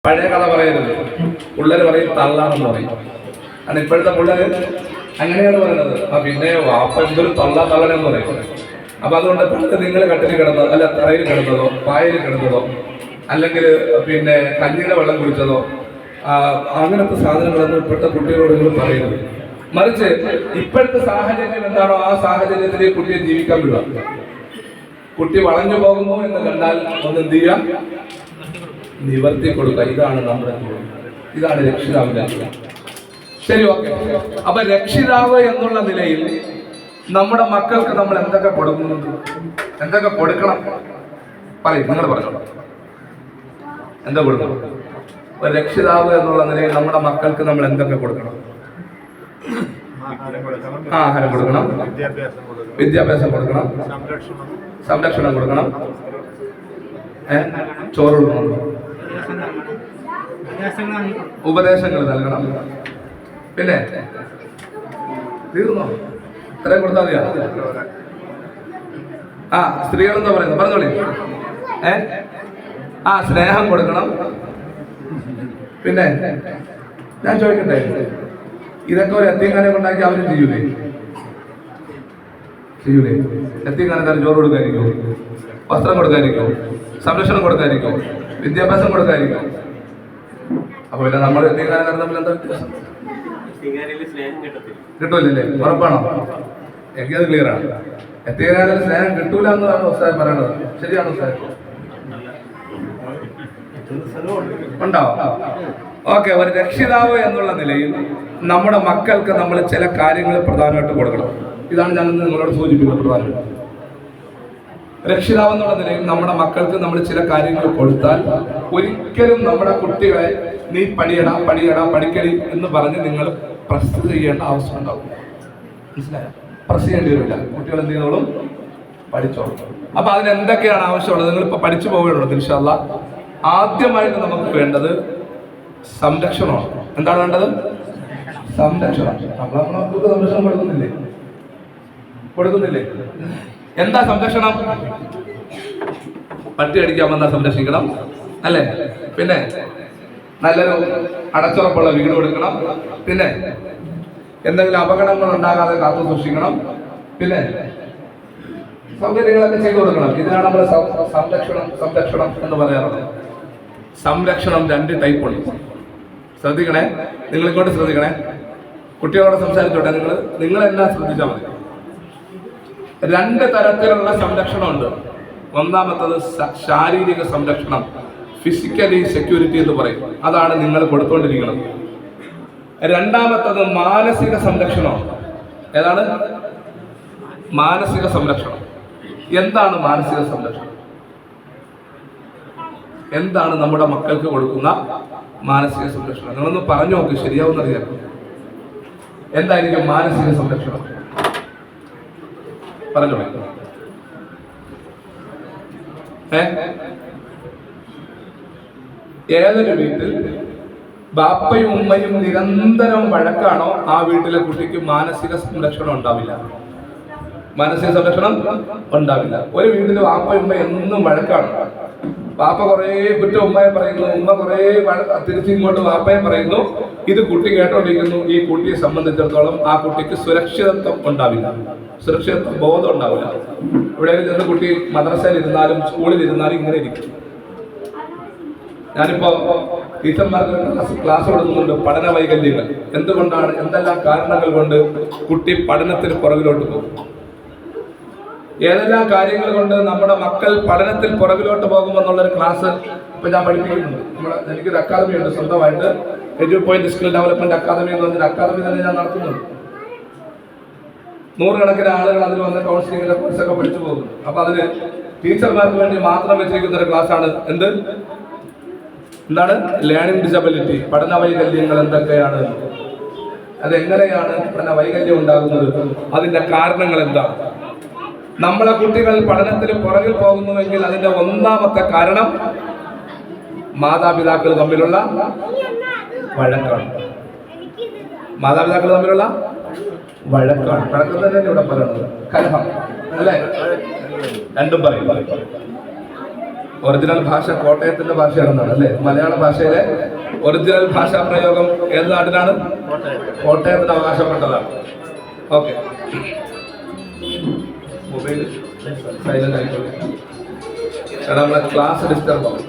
പഴയ കഥ പറയരുത്. പിള്ളേര് പറയും തള്ളാണെന്ന് പറയും. കാരണം ഇപ്പോഴത്തെ പിള്ളേര് അങ്ങനെയാണ് പറയുന്നത്. പിന്നെ വാപ്പ എന്തൊരു തള്ളനെന്ന് പറയും. അപ്പൊ അതുകൊണ്ട് പണ്ട് നിങ്ങൾ കട്ടിൽ കിടന്നതോ അല്ല തറയിൽ കിടന്നതോ പായയിൽ കിടന്നതോ അല്ലെങ്കിൽ പിന്നെ കഞ്ഞിയുടെ വെള്ളം കുടിച്ചതോ അങ്ങനത്തെ സാധനങ്ങളൊന്നും ഇപ്പോഴത്തെ കുട്ടികളോട് നിങ്ങൾ പറയരുത്. മറിച്ച് ഇപ്പോഴത്തെ സാഹചര്യം എന്താണോ ആ സാഹചര്യത്തിലേക്ക് കുട്ടിയെ ജീവിക്കാൻ വിടുക. കുട്ടി വളഞ്ഞു പോകുന്നു എന്ന് കണ്ടാൽ ഒന്ന് എന്ത് ചെയ്യുക, നിവർത്തി കൊടുക്കുക. ഇതാണ് നമ്മുടെ ജോലി, ഇതാണ് രക്ഷിതാവിന്റെ ജോലി. ശരി, ഓക്കെ. അപ്പൊ രക്ഷിതാവ് എന്നുള്ള നിലയിൽ നമ്മുടെ മക്കൾക്ക് നമ്മൾ എന്തൊക്കെ കൊടുക്കുന്നുണ്ട്, എന്തൊക്കെ കൊടുക്കണം പറയും, നിങ്ങൾ പറഞ്ഞു എന്താ കൊടുക്കണം? അപ്പൊ രക്ഷിതാവ് എന്നുള്ള നിലയിൽ നമ്മുടെ മക്കൾക്ക് നമ്മൾ എന്തൊക്കെ കൊടുക്കണം? ആഹാരം കൊടുക്കണം, വിദ്യാഭ്യാസം കൊടുക്കണം, സംരക്ഷണം കൊടുക്കണം, ചോറ് കൊടുക്കണം, ഉപദേശങ്ങൾ നൽകണം. പിന്നെ തീർന്നോ? ഇത്രയും കൊടുത്താൽ മതിയാ? സ്ത്രീകളെന്താ പറയുന്നത് പറഞ്ഞോളി. സ്നേഹം കൊടുക്കണം. പിന്നെ ഞാൻ ചോദിക്കട്ടെ, ഇതൊക്കെ ഒരു എത്തിയങ്കാനെ കൊണ്ടാക്കി അവരും ചെയ്യൂലേ? എത്തിയങ്കാനക്കാരൻ ചോറ് കൊടുക്കാതിരിക്കോ, വസ്ത്രം കൊടുക്കാതിരിക്കോ, സംരക്ഷണം കൊടുക്കാതിരിക്കോ, വിദ്യാഭ്യാസം കൊടുക്കാതിരിക്കോ? അപ്പൊ പിന്നെ നമ്മൾ എത്തിയങ്കാനക്കാരൻ തമ്മിൽ എന്താ വ്യത്യാസം? കിട്ടൂലല്ലേ? ഉറപ്പാണോ? എനിക്ക് അത് ക്ലിയർ ആണ്. എത്തിയങ്കാനയിൽ സ്നേഹം കിട്ടൂല എന്നാണ് ഉസ്താദ് പറയണത്. ശരിയാണോ ഉസ്താദ്? ഉണ്ടാവും. ഓക്കെ. ഒരു രക്ഷിതാവ് എന്നുള്ള നിലയിൽ നമ്മുടെ മക്കൾക്ക് നമ്മൾ ചില കാര്യങ്ങൾ പ്രധാനമായിട്ട് കൊടുക്കണം. ഇതാണ് ഞാൻ നിങ്ങളോട് സൂചിപ്പിക്കുന്നത്. പ്രധാനമായിട്ട് രക്ഷിതാവ് എന്നുള്ള നിലയിൽ നമ്മുടെ മക്കൾക്ക് നമ്മൾ ചില കാര്യങ്ങൾ കൊടുത്താൽ ഒരിക്കലും നമ്മുടെ കുട്ടികളെ നീ പഠിക്കടി എന്ന് പറഞ്ഞ് നിങ്ങൾ പ്രസ് ചെയ്യേണ്ട ആവശ്യം ഉണ്ടാവും. മനസ്സിലായോ? പ്രസ് ചെയ്യേണ്ടി വരില്ല. കുട്ടികൾ എന്ത് ചെയ്തോളും? പഠിച്ചോളും. അപ്പൊ അതിന് എന്തൊക്കെയാണ് ആവശ്യമുള്ളത്? നിങ്ങൾ ഇപ്പൊ പഠിച്ചു പോവുകയുള്ളത്. ഇൻഷാ അല്ലാഹ് ആദ്യമായിട്ട് നമുക്ക് വേണ്ടത് സംരക്ഷണമാണ്. എന്താണ് വേണ്ടത്? സംരക്ഷണം. നമ്മളെ മക്കൾക്ക് സംരക്ഷണം കൊടുക്കുന്നില്ലേ? എന്താ സംരക്ഷണം? പട്ടി അടിക്കാൻ വന്നാൽ സംരക്ഷിക്കണം, അല്ലേ? പിന്നെ നല്ലൊരു അടച്ചുറപ്പുള്ള വീട് കൊടുക്കണം. പിന്നെ എന്തെങ്കിലും അപകടങ്ങൾ ഉണ്ടാകാതെ കാത്തു സൂക്ഷിക്കണം. പിന്നെ സൗകര്യങ്ങളൊക്കെ ചെയ്തു കൊടുക്കണം. ഇതിനാണ് നമ്മൾ സംരക്ഷണം എന്ന് പറയാറുള്ളത്. സംരക്ഷണം 2 ടൈപ്പ് ഉണ്ട്. ശ്രദ്ധിക്കണേ, നിങ്ങളിങ്ങോട്ട് ശ്രദ്ധിക്കണേ. കുട്ടികളോട് സംസാരിച്ചോട്ടെ, നിങ്ങളെല്ലാം ശ്രദ്ധിച്ചാൽ മതി. 2 തരത്തിലുള്ള സംരക്ഷണമുണ്ട്. ഒന്നാമത്തത് ശാരീരിക സംരക്ഷണം, ഫിസിക്കലി സെക്യൂരിറ്റി എന്ന് പറയും. അതാണ് നിങ്ങൾ കൊടുത്തുകൊണ്ടിരിക്കുന്നത്. രണ്ടാമത്തത് മാനസിക സംരക്ഷണം. ഏതാണ്? മാനസിക സംരക്ഷണം. എന്താണ് മാനസിക സംരക്ഷണം? എന്താണ് നമ്മുടെ മക്കൾക്ക് കൊടുക്കുന്ന മാനസിക സംരക്ഷണം? നിങ്ങളൊന്ന് പറഞ്ഞു നോക്ക്, ശരിയാവുന്നറിയാം. എന്തായിരിക്കും മാനസിക സംരക്ഷണം? പറഞ്ഞോ. ഏതൊരു വീട്ടിൽ ബാപ്പയും ഉമ്മയും നിരന്തരം വഴക്കാണോ ആ വീട്ടിലെ കുട്ടിക്ക് മാനസിക സംരക്ഷണം ഉണ്ടാവില്ല. മാനസിക സംരക്ഷണം ഉണ്ടാവില്ല. ഒരു വീട്ടിൽ ബാപ്പയും ഉമ്മ എന്നും വഴക്കാണ്. ബാപ്പ കുറേ കുറ്റം ഉമ്മയെ പറയുന്നു, ഉമ്മ കുറേ തിരിച്ചിങ്ങോട്ട് ബാപ്പയെ പറയുന്നു. ഇത് കുട്ടി കേട്ടോണ്ടിരിക്കുന്നു. ഈ കുട്ടിയെ സംബന്ധിച്ചിടത്തോളം ആ കുട്ടിക്ക് സുരക്ഷിതത്വം ഉണ്ടാവില്ല, സുരക്ഷിതത്വ ബോധം ഉണ്ടാവില്ല. ഇവിടെ ചെന്ന് കുട്ടി മദ്രസയിൽ ഇരുന്നാലും സ്കൂളിൽ ഇരുന്നാലും ഇങ്ങനെ ഇരിക്കും. ഞാനിപ്പോ ടീച്ചർമാർക്ക് ക്ലാസ് കൊടുക്കുന്നുണ്ട്. പഠന വൈകല്യങ്ങൾ എന്തുകൊണ്ടാണ്, എന്തെല്ലാം കാരണങ്ങൾ കൊണ്ട് കുട്ടി പഠനത്തിന് പുറകിലോട്ട് പോകും, ഏതെല്ലാം കാര്യങ്ങൾ കൊണ്ട് നമ്മുടെ മക്കൾ പഠനത്തിൽ പുറകിലോട്ട് പോകുമെന്നുള്ളൊരു ക്ലാസ് ഇപ്പൊ ഞാൻ പഠിപ്പിക്കുന്നുണ്ട്. എനിക്കൊരു അക്കാദമി ഉണ്ട് സ്വന്തമായിട്ട്, EduPoint സ്കിൽ ഡെവലപ്മെന്റ് അക്കാദമി എന്ന് പറഞ്ഞൊരു അക്കാദമി തന്നെ ഞാൻ നടത്തുന്നുണ്ട്. 100 കണക്കിന് ആളുകൾ അതിൽ വന്ന് കൗൺസിലിംഗിന്റെ കോഴ്സൊക്കെ പഠിച്ചു പോകുന്നു. അപ്പൊ അതിന് ടീച്ചർമാർക്ക് വേണ്ടി മാത്രം വെച്ചിരിക്കുന്ന ഒരു ക്ലാസ്സാണ്. എന്താണ് ലേണിംഗ് ഡിസബിലിറ്റി, പഠന വൈകല്യങ്ങൾ എന്തൊക്കെയാണ്, അതെങ്ങനെയാണ് പഠന വൈകല്യം ഉണ്ടാകുന്നത്, അതിന്റെ കാരണങ്ങൾ എന്താണ്. നമ്മളെ കുട്ടികൾ പഠനത്തിൽ പുറകിൽ പോകുന്നുവെങ്കിൽ അതിന്റെ ഒന്നാമത്തെ കാരണം മാതാപിതാക്കൾ തമ്മിലുള്ള വഴക്കാണ്. മാതാപിതാക്കൾ തമ്മിലുള്ള വഴക്കാണ്. വഴക്കം തന്നെയാണ് ഇവിടെ പറയുന്നത്, കലഹം, അല്ലേ? രണ്ടും പറയും. ഒറിജിനൽ ഭാഷ കോട്ടയത്തിന്റെ ഭാഷയാണെന്നാണ് അല്ലേ? മലയാള ഭാഷയിലെ ഒറിജിനൽ ഭാഷാ പ്രയോഗം ഏത് നാട്ടിനാണ്? കോട്ടയത്തിന് അവകാശപ്പെട്ടതാണ്. ഓക്കെ, മൊബൈൽ സൈലന്റ് ആയിക്കോട്ടെ. നമ്മളെ ക്ലാസ് ഡിസ്റ്റർബ് ആവും.